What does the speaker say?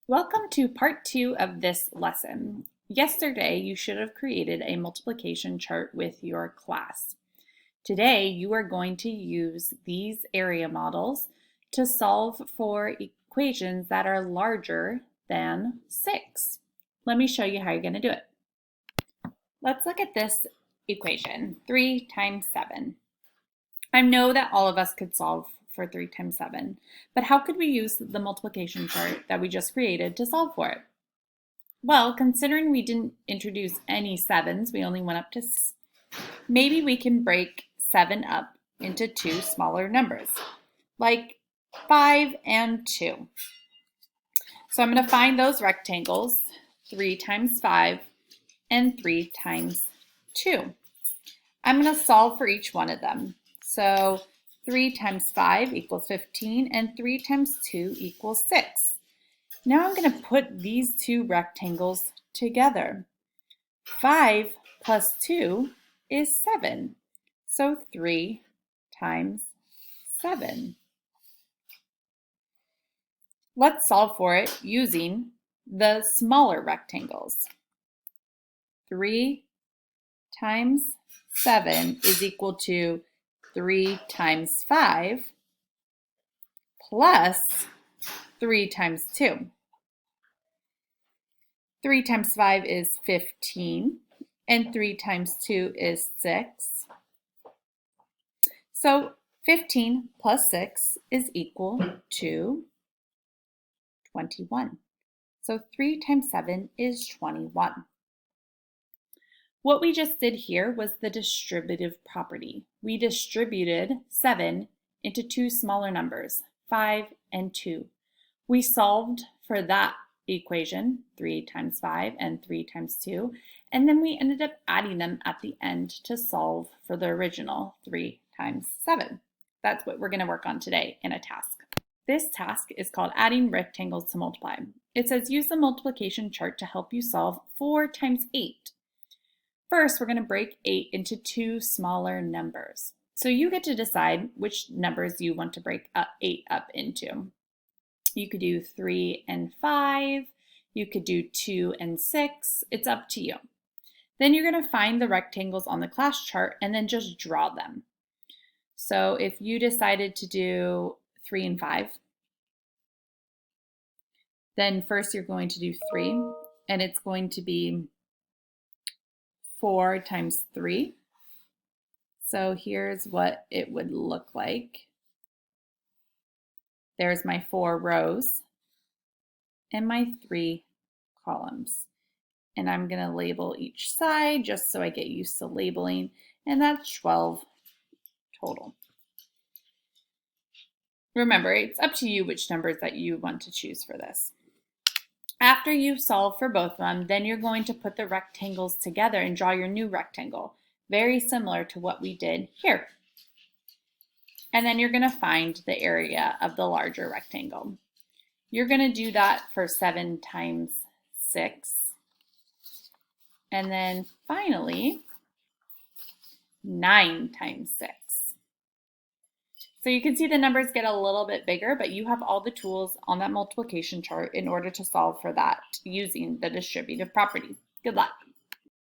Welcome to part 2 of this lesson. Yesterday, you should have created a multiplication chart with your class. Today, you are going to use these area models to solve for equations that are larger than 6. Let me show you how you're going to do it. Let's look at this equation, 3 times 7. I know that all of us could solve for 3 times 7, but how could we use the multiplication chart that we just created to solve for it? Well, considering we didn't introduce any 7s, we only went up to, maybe we can break 7 up into 2 smaller numbers, like 5 and 2. So I'm going to find those rectangles, 3 times 5 and 3 times 2. I'm going to solve for each one of them. So 3 times 5 equals 15, and 3 times 2 equals 6. Now I'm going to put these two rectangles together. 5 plus 2 is 7. So 3 times 7. Let's solve for it using the smaller rectangles. 3 times 7 is equal to 3 times 5 plus 3 times 2. 3 times 5 is 15, and 3 times 2 is 6. So 15 plus 6 is equal to 21. So 3 times 7 is 21. What we just did here was the distributive property. We distributed 7 into 2 smaller numbers, 5 and 2. We solved for that equation, 3 times 5 and 3 times 2, and then we ended up adding them at the end to solve for the original 3 times 7. That's what we're going to work on today in a task. This task is called adding rectangles to multiply. It says use the multiplication chart to help you solve 4 times 8. First, we're going to break 8 into 2 smaller numbers. So you get to decide which numbers you want to break 8 up into. You could do 3 and 5. You could do 2 and 6. It's up to you. Then you're going to find the rectangles on the class chart and then just draw them. So if you decided to do 3 and 5, then first you're going to do 3, and it's going to be 4 times 3. So here's what it would look like. There's my 4 rows and my 3 columns. And I'm going to label each side just so I get used to labeling, and that's 12 total. Remember, it's up to you which numbers that you want to choose for this. After you've solved for both of them, then you're going to put the rectangles together and draw your new rectangle, very similar to what we did here. And then you're going to find the area of the larger rectangle. You're going to do that for 7 times 6. And then finally, 9 times 6. So you can see the numbers get a little bit bigger, but you have all the tools on that multiplication chart in order to solve for that using the distributive property. Good luck.